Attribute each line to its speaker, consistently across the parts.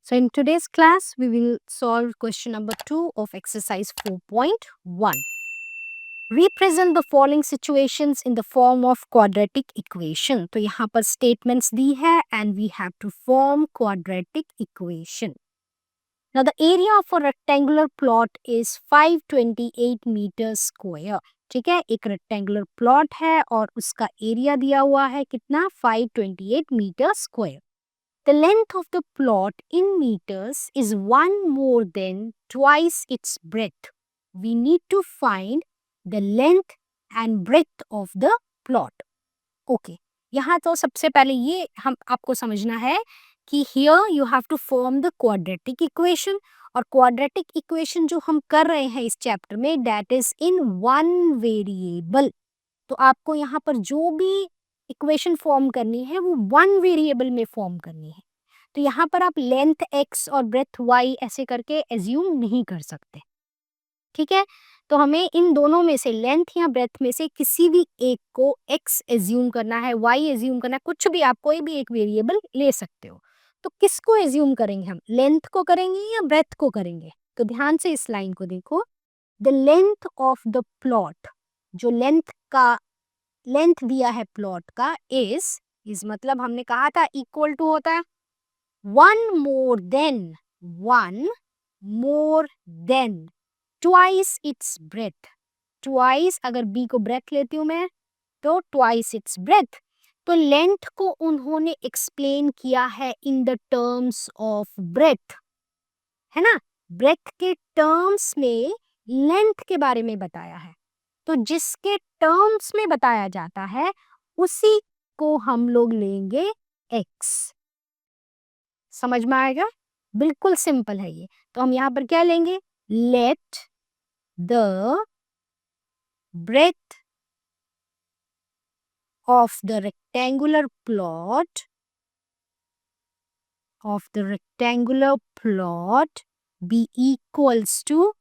Speaker 1: So in today's class, we will solve question number 2 of exercise 4.1. Represent the following situations in the form of quadratic equation. तो यहाँ पर statements दी है and we have to form quadratic equation. Now the area of a rectangular plot is 528 meters square. ठीक है, एक rectangular plot है और उसका area दिया हुआ है कितना 528 meters square. The length of the plot in meters is 1 more than twice its breadth. We need to find the length and breadth of the plot. Okay. यहाँ तो सबसे पहले ये हम आपको समझना है कि here you have to form the quadratic equation और quadratic equation जो हम कर रहे हैं इस चैप्टर में that is in one variable. तो आपको यहाँ पर जो भी इक्वेशन फॉर्म करनी है वो वन वेरिएबल में फॉर्म करनी है. तो यहाँ पर आप लेंथ x और ब्रेथ y ऐसे करके एज्यूम नहीं कर सकते. ठीक है, तो हमें इन दोनों में से लेंथ या ब्रेथ में से किसी भी एक को x एज्यूम करना है, y एज्यूम करना है, कुछ भी आप कोई भी एक वेरिएबल ले सकते हो. तो किसको एज्यूम करेंगे हम, लेंथ को करेंगे या ब्रेथ को करेंगे? तो ध्यान से इस लाइन को देखो. The length of the plot, जो लेंथ दिया है प्लॉट का इज मतलब हमने कहा था इक्वल टू होता है one more than twice its breadth. Twice अगर बी को ब्रेथ लेती हूं मैं तो ट्वाइस इट्स ब्रेथ. तो लेंथ को उन्होंने एक्सप्लेन किया है in the terms of breadth, है ना. ब्रेथ के टर्म्स में लेंथ के बारे में बताया है. तो जिसके टर्म्स में बताया जाता है उसी को हम लोग लेंगे x. समझ में आएगा, बिल्कुल सिंपल है ये. तो हम यहां पर क्या लेंगे, let the breadth of the rectangular plot be equals to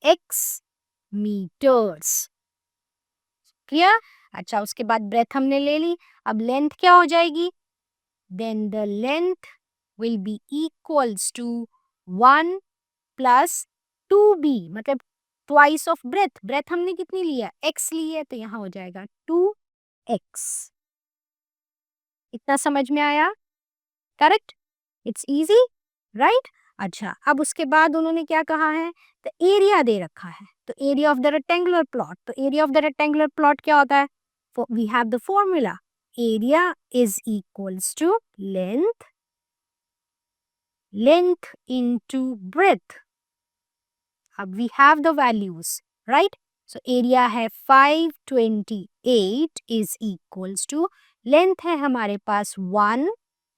Speaker 1: x metres. Clear. अच्छा, उसके बाद ब्रेथ हमने ले ली, अब लेंथ क्या हो जाएगी, then the length will be equals to 1 plus 2b, मतलब ट्वाइस ऑफ ब्रेथ. ब्रेथ हमने कितनी लिया, x ली है, तो यहाँ हो जाएगा 2x. इतना समझ में आया, करेक्ट. It's easy, right. अच्छा, अब उसके बाद उन्होंने क्या कहा है, तो एरिया दे रखा है. तो area of the rectangular plot, तो area of the rectangular plot क्या होता है, we have the formula area is equals to length into breadth. अब we have the values, right. So area है 528 इज इक्वल्स टू लेंथ है हमारे पास 1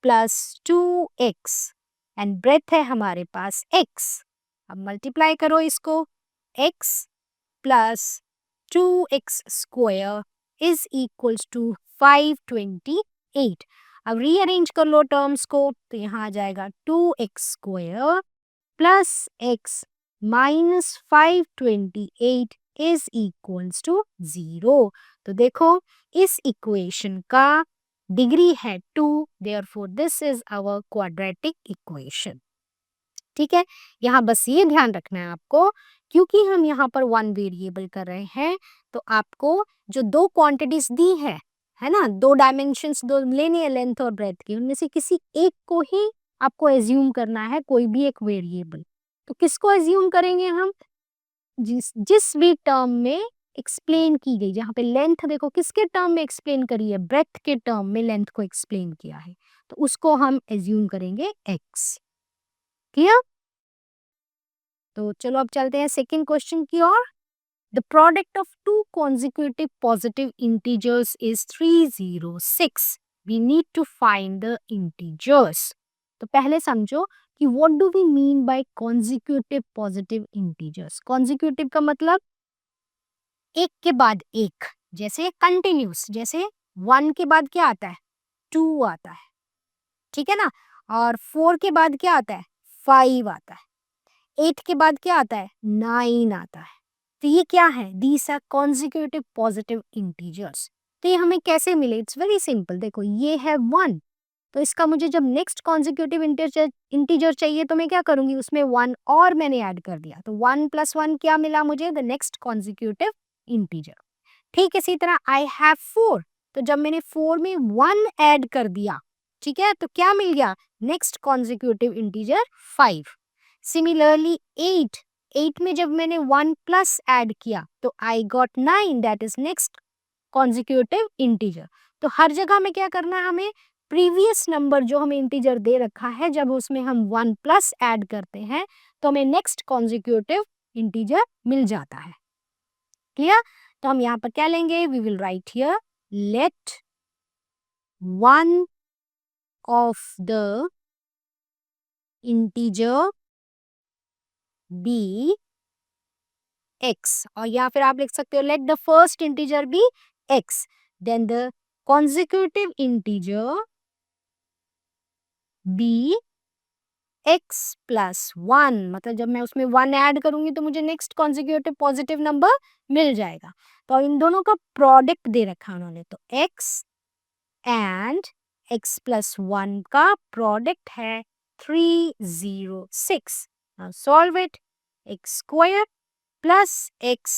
Speaker 1: plus 2x and breadth है हमारे पास x. अब मल्टीप्लाई करो इसको, x plus 2x square is equals to 528. अब रीअरेंज कर लो टर्म्स को, तो यहाँ आ जाएगा 2x square plus x minus 528 is equals to 0. तो देखो इस इक्वेशन का डिग्री है 2, therefore this is our quadratic equation. ठीक है, यहाँ बस ये ध्यान रखना है आपको, क्योंकि हम यहाँ पर वन वेरिएबल कर रहे हैं तो आपको जो दो क्वांटिटीज दी है ना, दो डायमेंशंस दो लेने हैं लेंथ और ब्रेथ की, उनमें से किसी एक को ही आपको एज्यूम करना है, कोई भी एक वेरिएबल. तो किसको एज्यूम करेंगे हम, जिस भी टर्म में एक्सप्लेन की गई, जहाँ पे लेंथ देखो किसके टर्म में एक्सप्लेन करी है, ब्रेथ के टर्म में लेंथ को एक्सप्लेन किया है, तो उसको हम एज्यूम करेंगे x. क्लियर. तो चलो अब चलते हैं सेकेंड क्वेश्चन की ओर. The product of two consecutive positive integers is 306. We need to find the integers. तो पहले समझो कि what do we mean by consecutive positive integers. Consecutive का मतलब एक के बाद एक, जैसे कंटिन्यूस, जैसे 1 के बाद क्या आता है, 2 आता है, ठीक है ना. और 4 के बाद क्या आता है, 5 आता है. 8 के बाद क्या आता है, 9 आता है. तो ये क्या है, these are consecutive positive integers. तो ये हमें कैसे मिले, इट्स वेरी सिंपल. देखो ये है 1, तो इसका मुझे जब नेक्स्ट कॉन्जिक्यूटिव इंटीजर चाहिए तो मैं क्या करूंगी, उसमें 1 और मैंने ऐड कर दिया, तो 1 + 1 क्या मिला मुझे, द नेक्स्ट कॉन्जिक्यूटिव इंटीजर। ठीक इसी तरह आई हैव 4, तो जब मैंने 4 में 1 ऐड कर दिया, ठीक है, तो क्या मिल गया, नेक्स्ट कॉन्जिक्यूटिव इंटीजर 5। सिमिलरली 8 में जब मैंने 1 प्लस ऐड किया तो I got 9, that is next consecutive integer. तो हर जगह में क्या करना है, हमें प्रीवियस नंबर जो हमें इंटीजर दे रखा है, जब उसमें हम 1 प्लस ऐड करते हैं तो हमें नेक्स्ट कॉन्जिक्यूटिव इंटीजर मिल जाता है। क्लियर? तो हम यहाँ पर क्या लेंगे, we will write here let one of the integer be x, और या फिर आप लिख सकते हो let the first integer be x, then the consecutive integer be x + 1, मतलब जब मैं उसमें 1 ऐड करूंगी तो मुझे नेक्स्ट कॉन्जिक्यूटिव पॉजिटिव नंबर मिल जाएगा। तो इन दोनों का प्रोडक्ट दे रखा उन्होंने, तो x एंड x + 1 का प्रोडक्ट है 306। Now solve it, x² plus x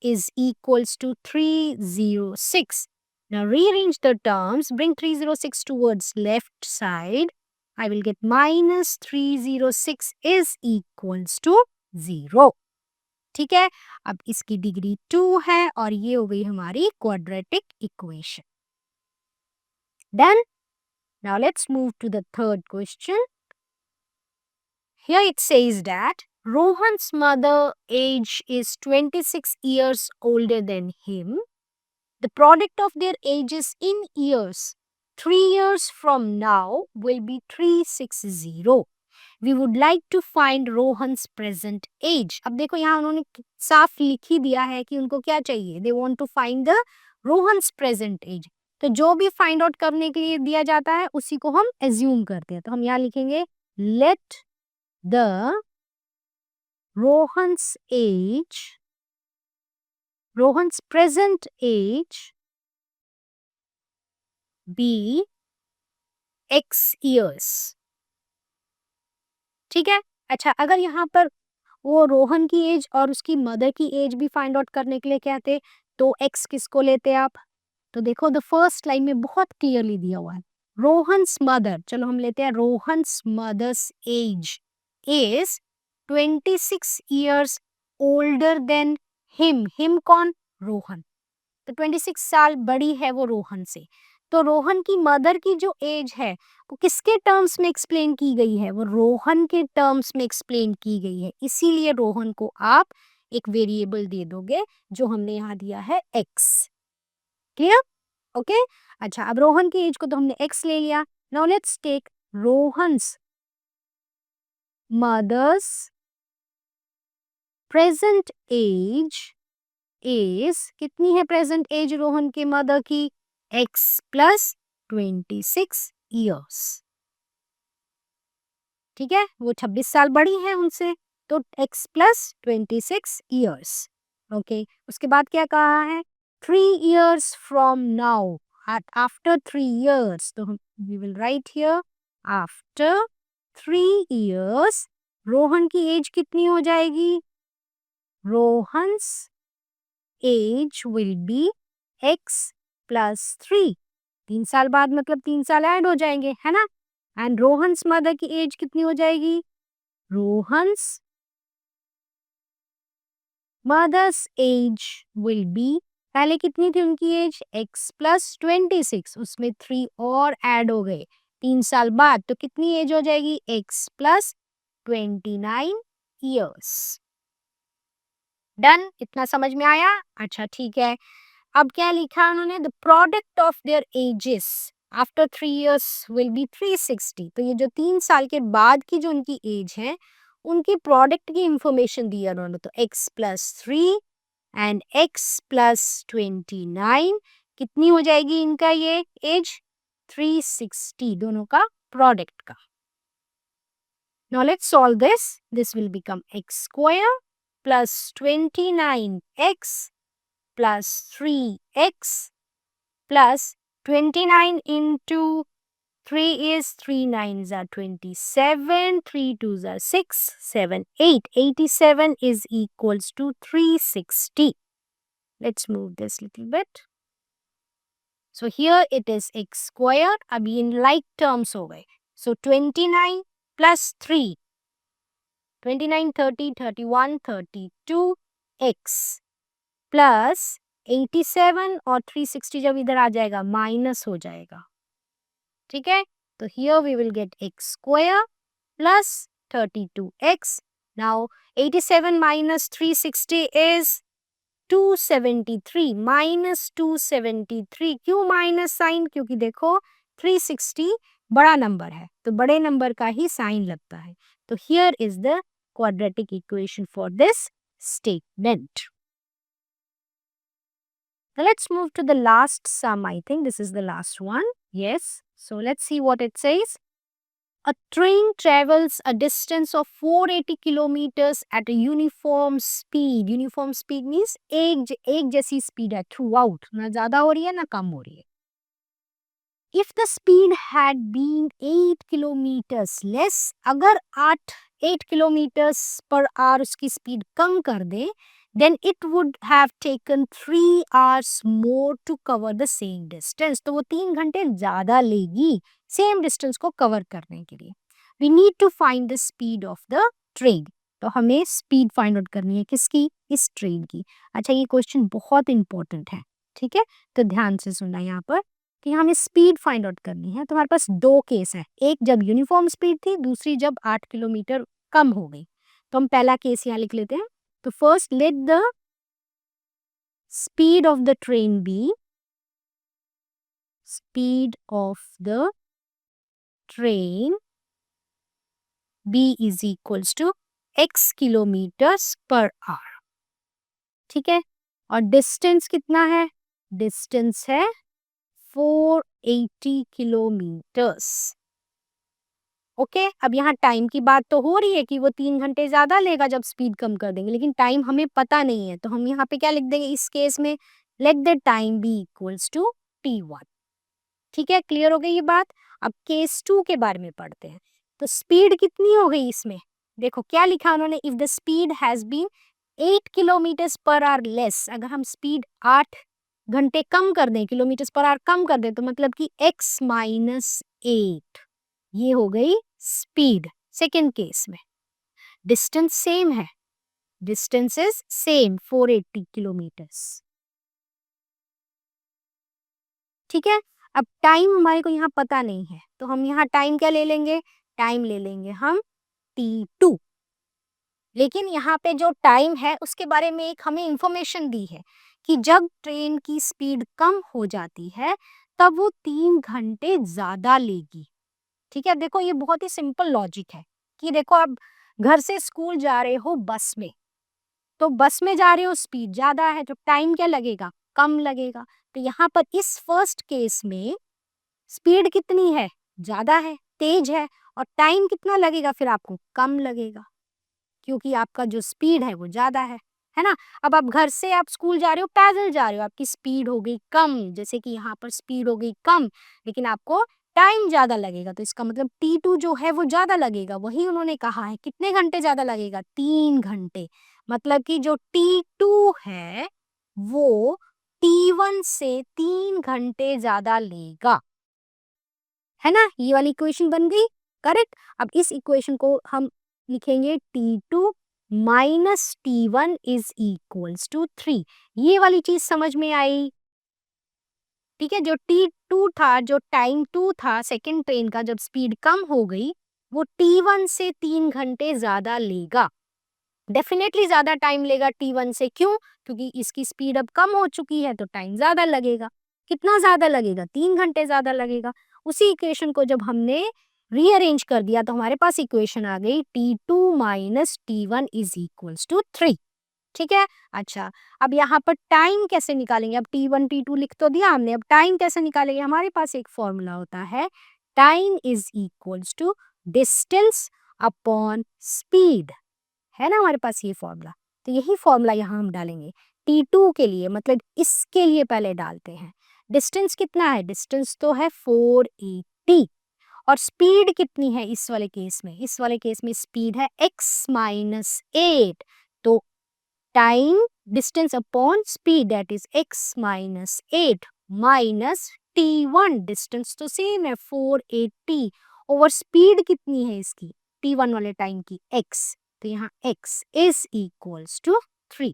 Speaker 1: is equals to 306. Now rearrange the terms, bring 306 towards left side. I will get minus 306 is equals to 0. ठीक है, अब इसकी डिग्री 2 है और ये हो गई हमारी quadratic equation. Done? Now let's move to the third question. Here it says that Rohan's mother age is 26 years older than him. The product of their ages in years 3 years from now will be 360. We would like to find Rohan's present age. अब देखो यहाँ उन्होंने साफ लिख ही दिया है कि उनको क्या चाहिए, they want to find the Rohan's present age. तो जो भी फाइंड आउट करने के लिए दिया जाता है उसी को हम एज्यूम करते हैं। तो हम यहाँ लिखेंगे let the Rohan's present age be x years. ठीक है, अच्छा अगर यहाँ पर वो रोहन की एज और उसकी मदर की एज भी फाइंड आउट करने के लिए कहते तो x किसको लेते आप, तो देखो द फर्स्ट लाइन में बहुत क्लियरली दिया हुआ है रोहन्स मदर, चलो हम लेते हैं Rohan's mother's age is 26 years older than him कौन, रोहन, तो 26 साल बड़ी है वो रोहन से। तो रोहन की मदर की जो एज है वो किसके टर्म्स में एक्सप्लेन की गई है, वो रोहन के टर्म्स में एक्सप्लेन की गई है, इसीलिए रोहन को आप एक वेरिएबल दे दोगे जो हमने यहाँ दिया है x। क्लियर? ओके, अच्छा अब रोहन की एज को तो हमने x ले लिया। Now let's take Rohan's mother's present age is, कितनी है प्रेजेंट एज रोहन के मदर की, x + 26 years। ठीक है, वो 26 साल बड़ी है उनसे, तो x + 26 years। ओके, उसके बाद क्या कहा है, 3 years from now, after 3 years, तो we will write here after 3 years Rohan की एज कितनी हो जाएगी, Rohan's age will be x + 3, 3 साल बाद मतलब 3 साल ऐड हो जाएंगे, है ना, एंड रोहन्स मदर की एज कितनी हो जाएगी, Rohan's mother's age will be, पहले कितनी थी उनकी एज, x + 26, उसमें 3 और ऐड हो गए 3 साल बाद, तो कितनी एज हो जाएगी, x + 29 years। डन, इतना समझ में आया, अच्छा ठीक है। अब क्या लिखा उन्होंने, the product of their edges after 3 years will be 360, तो ये जो 3 साल के बाद की जो उनकी एज है उनकी प्रोडक्ट की इंफॉर्मेशन दी है उन्होंने, तो x + 3 एंड x + 29 कितनी हो जाएगी इनका ये एज, 360, दोनों का प्रोडक्ट का। Now let's solve this. This will become x² + 29x + 3x + 29 into 3 is 3 9s are 27, 3 2s are 6, 7, 8. 87 is equals to 360. Let's move this little bit. So here it is x square. अभी in like terms हो गए. So 29 plus 3. 29, 30, 31, 32 x plus 87 और 360 जब इधर आ जाएगा minus हो जाएगा. ठीक है, तो here we will get x square plus 32x. Now 87 minus 360 is 273 minus 273. क्यों माइनस साइन? क्योंकि देखो 360 बड़ा नंबर है तो बड़े नंबर का ही साइन लगता है. तो here is the quadratic equation for this statement. Now let's move to the last sum. I think this is the last one. Yes. So let's see what it says. A train travels a distance of 480 kilometers at a uniform speed. Uniform speed means एक जैसी speed है throughout. ना ज़्यादा हो रही है ना कम हो रही है. If the speed had been 8 kilometers less, अगर 8 kilometers per hour उसकी speed कम कर दे, then it would have taken 3 hours more to cover the same distance. तो वो 3 घंटे ज़्यादा लेगी same distance को cover करने के लिए. We need to find the speed of the train. तो हमें speed find out करनी है किसकी? इस ट्रेन की. अच्छा ये क्वेश्चन बहुत इंपॉर्टेंट है. ठीक है, तो ध्यान से सुनना यहाँ पर कि हमें स्पीड फाइंड आउट करनी है. तो हमारे पास दो केस है, एक जब यूनिफॉर्म स्पीड थी, दूसरी जब 8 किलोमीटर कम हो गई. तो हम पहला केस यहाँ लिख लेते हैं. तो first let the speed of the train be, speed of the train be is equals to x kilometres per hour. ठीक है, और डिस्टेंस कितना है? डिस्टेंस है 480 किलोमीटर्स. ओके, अब यहाँ टाइम की बात तो हो रही है कि वो 3 घंटे ज्यादा लेगा जब स्पीड कम कर देंगे, लेकिन टाइम हमें पता नहीं है. तो हम यहाँ पे क्या लिख देंगे इस केस में? Let the time be equals to t1. ठीक है, क्लियर हो गई ये बात. अब केस 2 के बारे में पढ़ते हैं. तो स्पीड कितनी हो गई इसमें? देखो क्या लिखा उन्होंने, if the speed has been 8 kilometres per hour less. अगर हम स्पीड 8 घंटे कम कर दें, किलोमीटर्स पर आवर कम कर दें, तो मतलब कि x माइनस 8, ये हो गई स्पीड. सेकेंड केस में डिस्टेंस सेम है, डिस्टेंस इज सेम 480 किलोमीटर्स. ठीक है, अब टाइम हमारे को यहाँ पता नहीं है, तो हम यहाँ टाइम क्या ले लेंगे? टाइम ले लेंगे हम t2. लेकिन यहाँ पे जो टाइम है उसके बारे में एक हमें इंफॉर्मेशन दी है कि जब ट्रेन की स्पीड कम हो जाती है तब वो 3 घंटे ज्यादा लेगी. ठीक है, देखो ये बहुत ही सिंपल लॉजिक है कि देखो आप घर से स्कूल जा रहे हो बस में, तो बस में जा रहे हो स्पीड ज्यादा है तो टाइम क्या लगेगा? कम लगेगा. तो यहाँ पर इस फर्स्ट केस में स्पीड कितनी है? ज्यादा है, तेज है, और टाइम कितना लगेगा फिर आपको? कम लगेगा, क्योंकि आपका जो स्पीड है वो ज्यादा है ना. अब आप घर से आप स्कूल जा रहे हो, पैदल जा रहे हो, आपकी स्पीड हो गई कम, जैसे कि यहाँ पर स्पीड हो गई कम, लेकिन आपको टाइम ज्यादा लगेगा. तो इसका मतलब t2 जो है वो ज्यादा लगेगा. वही उन्होंने कहा है कितने घंटे ज्यादा लगेगा? 3 घंटे. मतलब कि जो t2 है वो t1 से 3 घंटे ज्यादा लेगा. है ना, ये वाली इक्वेशन बन गई. करेक्ट. अब इस इक्वेशन को हम लिखेंगे t2 minus t1 is equals to 3. ये वाली चीज समझ में आई? ठीक है, जो t2 था, जो टाइम 2 था सेकेंड ट्रेन का, जब स्पीड कम हो गई वो t1 से 3 घंटे ज्यादा लेगा. डेफिनेटली ज्यादा टाइम लेगा t1 से. क्यों? क्योंकि इसकी स्पीड अब कम हो चुकी है तो टाइम ज्यादा लगेगा. कितना ज्यादा लगेगा? 3 घंटे ज्यादा लगेगा. उसी इक्वेशन को जब हमने रीअरेंज कर दिया तो हमारे पास इक्वेशन आ गई t2 minus t1 is equals to 3. ठीक है. अच्छा, अब यहाँ पर टाइम कैसे निकालेंगे? अब t1 t2 लिख तो दिया हमने, अब टाइम कैसे निकालेंगे? हमारे पास एक फॉर्मूला होता है, time is equals to distance upon speed. है ना हमारे पास ये फॉर्मूला. तो यही फॉर्मूला यहाँ हम डालेंगे t2 के लिए, मतलब इसके लिए पहले डालते हैं. डिस्टेंस कितना है? डिस्टेंस तो है 480. और स्पीड कितनी है इस वाले केस में? इस वाले केस में स्पीड है x माइनस 8, तो time distance upon speed that is x minus 8 minus t1, distance तो सेम है 480 ओवर स्पीड कितनी है इसकी t1 वाले टाइम की x, तो यहाँ x इज इक्वल्स टू 3।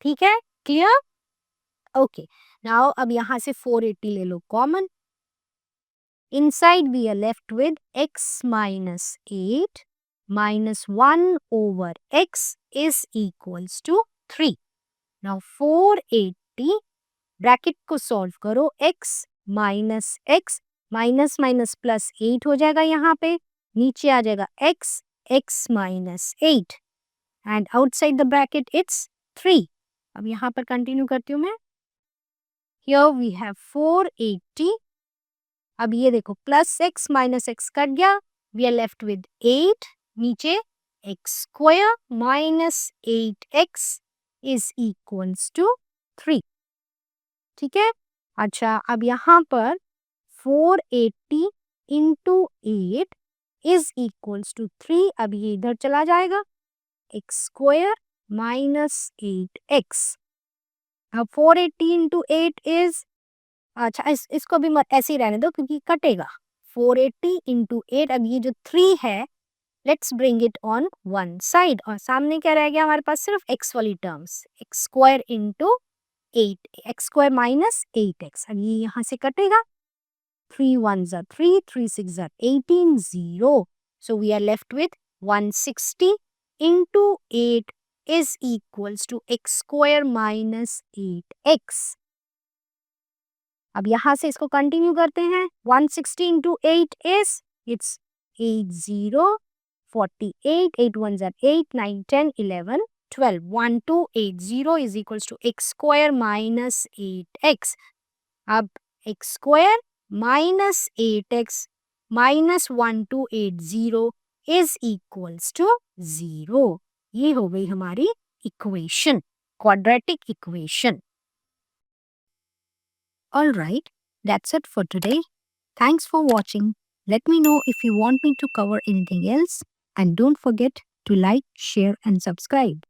Speaker 1: ठीक है, क्लियर? ओके, नाउ अब यहाँ से 480 ले लो common, inside we are left with x minus 8 minus 1 over x is equals to 3. Now 480 bracket को सॉल्व करो, x minus x minus minus plus 8 हो जाएगा, यहाँ पे नीचे आ जाएगा x minus 8 and outside the bracket it's 3। अब यहाँ पर कंटिन्यू करती हूँ मैं। हियर वी हैव 480, अब ये देखो plus x minus x cut गया, वी आर लेफ्ट विद 8, नीचे x square minus 8x is equals to 3। ठीक है, अच्छा अब यहाँ पर 480 इंटू 8 इज इक्वल्स टू 3, अब ये इधर चला जाएगा, x स्क्वायर माइनस 8x। अब 480 इंटू 8 इज, अच्छा इसको भी ऐसे ही रहने दो क्योंकि कटेगा, 480 इंटू 8, अब ये जो 3 है let's bring it on one side, और सामने क्या रह गया हमारे पास? सिर्फ x वाली terms, x square into 8, x square minus 8x, अब ये यहाँ से कटेगा, 3 1s are 3, 3 6s are 18, 0, so we are left with 160 into 8 is equals to x square minus 8x। अब यहाँ से इसको कंटिन्यू करते हैं, 160 into 8 is, it's 80, 48, 8 1s are 8, 9 10 11 12, 1280 is equals to x square minus 8x। अब x square minus 8x minus 1280 is equals to 0। ये हो गई हमारी equation, quadratic equation. Alright, that's it for today. Thanks for watching. Let me know if you want me to cover anything else, and don't forget to like, share and subscribe.